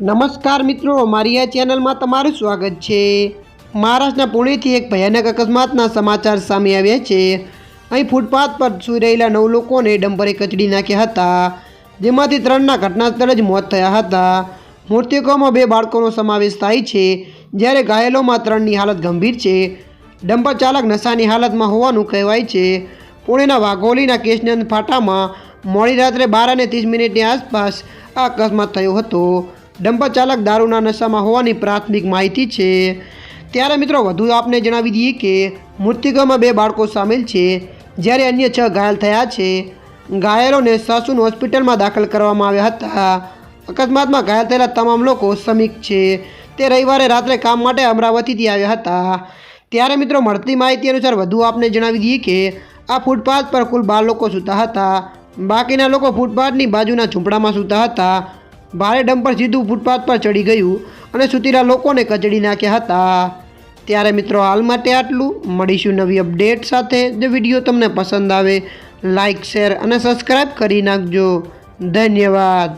નમસ્કાર મિત્રો, મારી આ ચેનલમાં તમારું સ્વાગત છે। મહારાષ્ટ્રના પુણેથી એક ભયાનક અકસ્માતના સમાચાર સામે આવ્યા છે। અહીં ફૂટપાથ પર સૂઈ રહેલા 9 લોકોને ડમ્પરે કચડી નાખ્યા હતા, જેમાંથી 3ના ઘટના સ્થળે જ મોત થયા હતા। મૃતકોમાં 2 બાળકોનો સમાવેશ થાય છે, જ્યારે ઘાયલોમાં 3ની હાલત ગંભીર છે। ડમ્પર ચાલક નશાની હાલતમાં હોવાનું કહેવાય છે। પુણેના વાઘોલીના કેશનંદ ફાટામાં મોડી રાત્રે 12:30ની આસપાસ આ અકસ્માત થયો હતો। ડમ્પર ચાલક દારૂના નશામાં હોવાની પ્રાથમિક માહિતી છે। ત્યારે મિત્રો વધુ આપને જણાવી દઈએ કે મૃતકોમાં 2 બાળકો સામેલ છે, જ્યારે અન્ય 6 ઘાયલ થયા છે। ઘાયલોને સાસુન હોસ્પિટલમાં દાખલ કરવામાં આવ્યા હતા। અકસ્માતમાં ઘાયલ થયેલા તમામ લોકો શ્રમિક છે। તે રવિવારે રાત્રે કામ માટે અમરાવતીથી આવ્યા હતા। ત્યારે મિત્રો મળતી માહિતી અનુસાર વધુ આપને જણાવી દઈએ કે આ ફૂટપાથ પર કુલ 12 લોકો સૂતા હતા। બાકીના લોકો ફૂટપાથની બાજુના ઝૂંપડામાં સૂતા હતા। ભારે ડમ્પર સીધું ફૂટપાથ પર ચડી ગયું અને સૂતેલા લોકોને કચડી નાખ્યા હતા। ત્યારે મિત્રો હાલ માટે આટલું। મળીશું નવી અપડેટ સાથે। જો વિડીયો તમને પસંદ આવે લાઇક, શેર અને સબસ્ક્રાઈબ કરી નાખજો। ધન્યવાદ।